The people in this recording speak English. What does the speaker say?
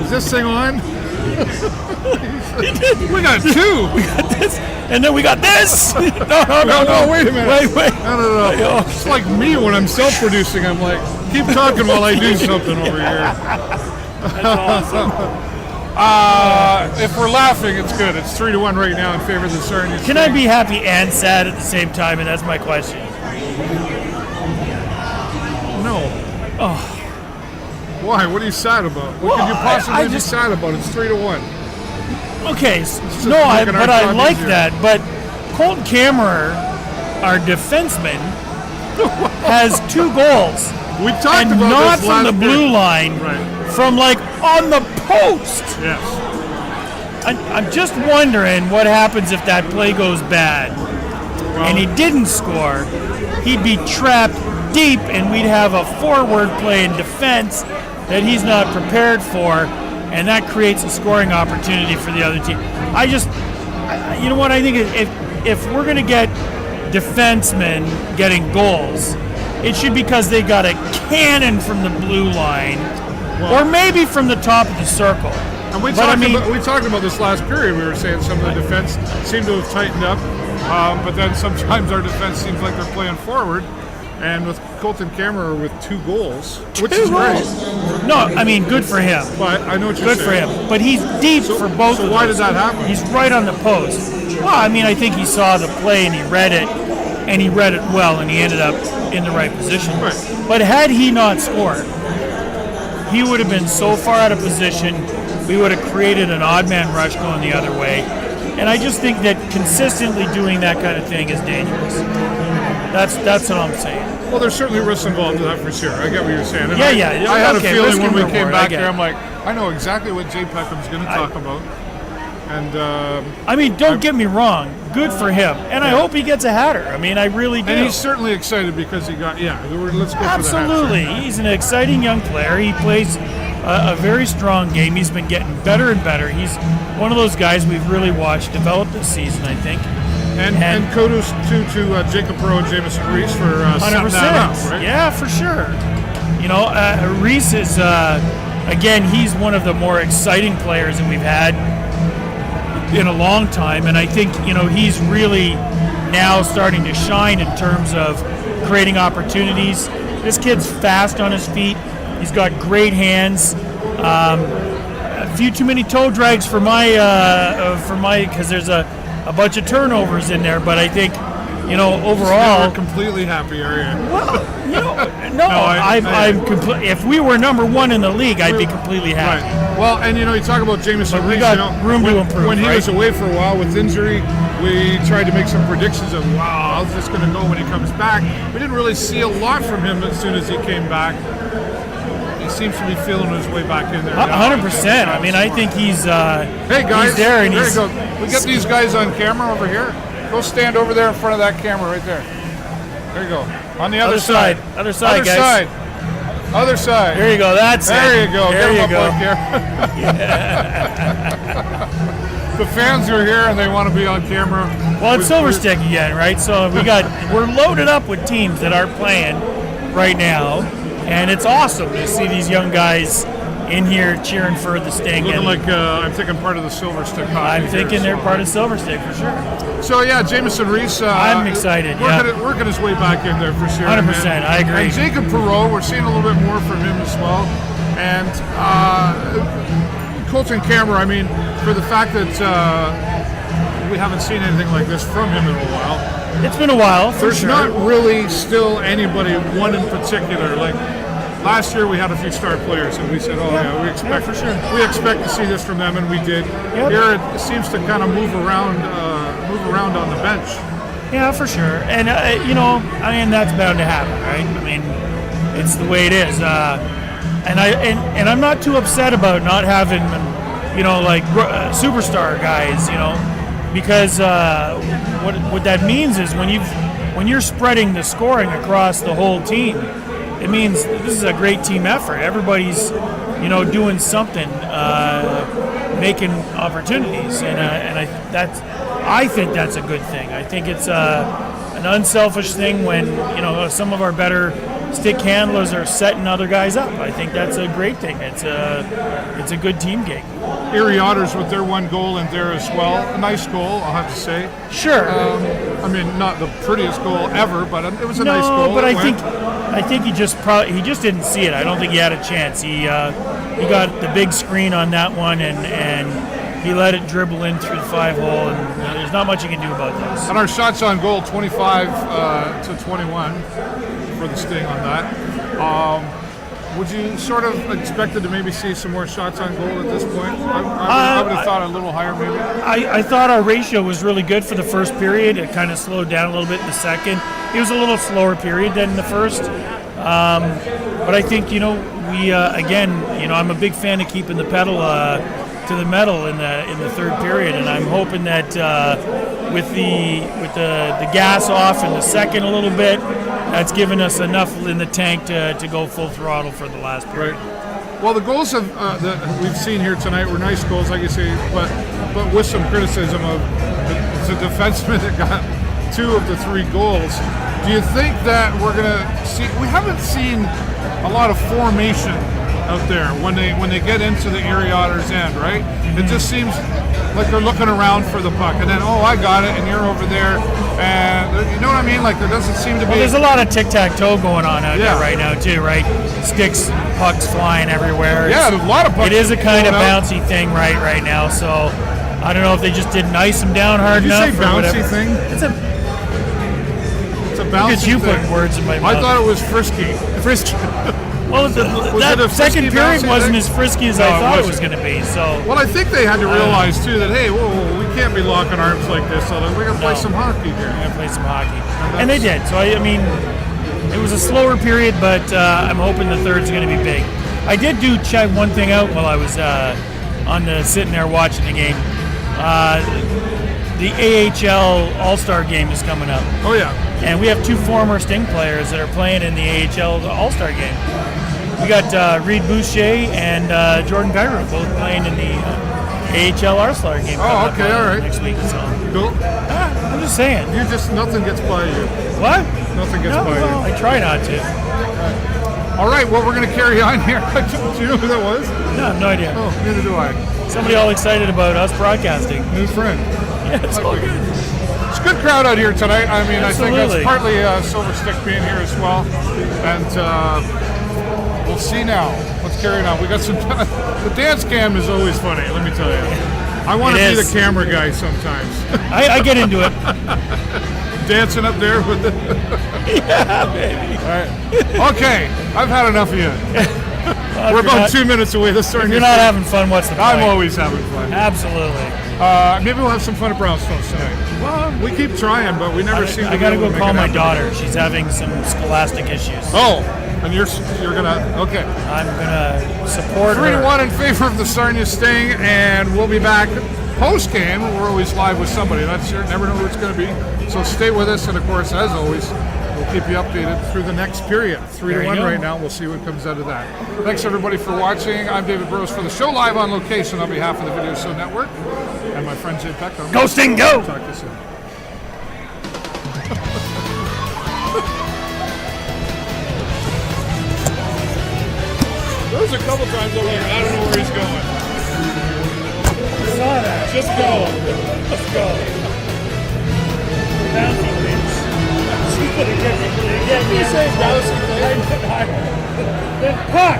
Is this thing on? We got two. We got this, and then we got this. No, Wait a minute. Wait. No. It's like me when I'm self-producing. I'm like, keep talking while I do something over here. That's awesome. If we're laughing, it's good. It's 3-1 right now in favor of the Sarnia. Can I be happy and sad at the same time? And that's my question. No. Oh. Why? What are you sad about? What could you possibly be sad about? It's 3-1. Okay, but I like that. But Colton Cameron, our defenseman, has 2 goals. We talked and about not this from last the blue game. line, Right. from like on the post. Yes. I'm just wondering what happens if that play goes bad and he didn't score. He'd be trapped deep, and we'd have a forward play in defense that he's not prepared for, and that creates a scoring opportunity for the other team. You know what I think? If we're going to get defensemen getting goals, it should be because they got a cannon from the blue line, or maybe from the top of the circle. And we talked about this last period. We were saying some of the defense seemed to have tightened up, but then sometimes our defense seems like they're playing forward. And with Colton Cameron with 2 goals, which is great. No, I mean, good for him. But I know what you're good saying. for him. But he's deep for both. So why did that happen? He's right on the post. Well, I mean, I think he saw the play and he read it well, and he ended up in the right position. Right. But had he not scored, he would have been so far out of position. We would have created an odd man rush going the other way. And I just think that consistently doing that kind of thing is dangerous. That's what I'm saying. Well, there's certainly risks involved in that for sure. I get what you're saying. And Yeah. I had a feeling when we came back there, I'm like, I know exactly what Jay Peckham's going to talk about. And I mean, don't get me wrong. Good for him. And I hope he gets a hatter. I mean, I really do. And he's certainly excited because he got, let's go Absolutely. for the hat. He's an exciting young player. He plays a very strong game. He's been getting better and better. He's one of those guys we've really watched develop this season, I think. And kudos to Jacob Burrows and Jamison Reese for setting that up, right? Yeah, for sure. You know, Reese is, again, he's one of the more exciting players that we've had in a long time. And I think, he's really now starting to shine in terms of creating opportunities. This kid's fast on his feet. He's got great hands. A few too many toe drags for my because there's a bunch of turnovers in there, but I think, overall. You're completely happy, are you? Well, I'm if we were number 1 in the league, I'd be completely happy. Right. Well, and you talk about Jamison Reese. We got room to improve. When he was away for a while with injury, we tried to make some predictions of, how's this going to go when he comes back? We didn't really see a lot from him as soon as he came back. He seems to be feeling his way back in there. 100%. I mean, I think he's. Hey guys, he's there, and there you go. We get these guys on camera over here. Go stand over there in front of that camera right there. There you go. On the other side. Other side, guys. Other side. There you go. That's there it. You go. There Get you go. The fans are here and they want to be on camera. Well, it's Silver Stick again, right? So we're loaded up with teams that are playing right now, and it's awesome to see these young guys in here cheering for the Sting. Looking like I'm thinking part of the Silver Stick hockey. I'm thinking they're part of Silver Stick for sure. So yeah, Jamison Reese. I'm excited. Working his way back in there for sure. 100%. I agree. And Jacob Burrows, we're seeing a little bit more from him as well. And Colton Cameron. I mean, for the fact that we haven't seen anything like this from him in a while. It's been a while. There's not really still anybody, one in particular. Like last year, we had a few star players, and we said, we expect for sure. We expect to see this from them, and we did. Yep. Here, it seems to kind of move around on the bench. Yeah, for sure. And that's bound to happen, right? I mean, it's the way it is. And I'm not too upset about not having, superstar guys, because what that means is when you're spreading the scoring across the whole team, it means this is a great team effort. Everybody's, doing something, making opportunities, and I think that's a good thing. I think it's an unselfish thing when some of our better stick handlers are setting other guys up. I think that's a great thing. It's a good team game. Erie Otters with their 1 goal in there as well. A nice goal, I'll have to say. Sure. I mean, not the prettiest goal ever, but it was a nice goal. No, but I think he just didn't see it. I don't think he had a chance. He got the big screen on that one, and he let it dribble in through the 5-hole, and there's not much you can do about those. And our shots on goal, 25 to 21 for the Sting on that. Would you sort of expected to maybe see some more shots on goal at this point? I would have thought a little higher maybe. I thought our ratio was really good for the first period. It kind of slowed down a little bit in the second. It was a little slower period than the first. But I think, we again, I'm a big fan of keeping the pedal to the metal in the third period, and I'm hoping that with the gas off in the second a little bit, that's given us enough in the tank to go full throttle for the last period. Right. Well, the goals that we've seen here tonight were nice goals, like you say, but with some criticism of the defenseman that got 2 of the 3 goals. Do you think that we're going to see? We haven't seen a lot of formation out there when they get into the Erie Otters end, right? Mm-hmm. It just seems like they're looking around for the puck, and then I got it, and you're over there, and you know what I mean? Like there doesn't seem to be. Well, there's a lot of tic-tac-toe going on out there right now too, right? Sticks, pucks flying everywhere. Yeah, a lot of pucks. It is a kind of bouncy thing right now. So I don't know if they just didn't ice them down hard enough. Did you say bouncy thing? It's a bouncy Look at you thing. putting words in my mouth. I thought it was frisky. Frisky. Well, that second period wasn't as frisky as I thought it was going to be. So, well, I think they had to realize too that whoa, we can't be locking arms like this. So we're going to play some hockey here. We're going to play some hockey, and they did. So I mean, it was a slower period, but I'm hoping the third's going to be big. I did check one thing out while I was sitting there watching the game. The AHL All-Star game is coming up. Oh yeah. And we have 2 former Sting players that are playing in the AHL All-Star game. We got Reed Boucher and Jordan Gyro both playing in the AHL All-Star game. Oh, okay, all right. Next week. So. Cool. I'm just saying. Nothing gets by you. What? Nothing gets by you. I try not to. All right, well, we're going to carry on here. Do you know who that was? No, I have no idea. Oh, neither do I. Somebody all excited about us broadcasting. New friend. Yeah, it's all good. It's a good crowd out here tonight. I mean, Absolutely. I think that's partly Silver Stick being here as well. And we'll see now. Let's carry on. We got some. The dance cam is always funny. Let me tell you. I want to be the camera guy sometimes. I get into it. Dancing up there with the. Yeah, baby. All right. Okay, I've had enough of you. We're about 2 minutes away. Let's start. If you're not having fun, what's the point? I'm always having fun. Absolutely. Maybe we'll have some fun at Brownstones tonight. Well, we keep trying, but we never seem to. I gotta go call my daughter. She's having some scholastic issues. Oh, and you're gonna okay. I'm gonna support her. 3-1 in favor of the Sarnia Sting, and we'll be back post game. We're always live with somebody. That's sure. Never know who it's gonna be. So stay with us, and of course, as always, we'll keep you updated through the next period. 3-1 right now. We'll see what comes out of that. Thanks everybody for watching. I'm David Burrows for the show live on location on behalf of the Video Show Network and my friend Jay Peckham. Go Sting, go! Talk to you soon. There was a couple times over here. I don't know where he's going. I saw that. Just go. Let's go. Bouncy things. She's gonna get me. You say bouncy things? Then puck.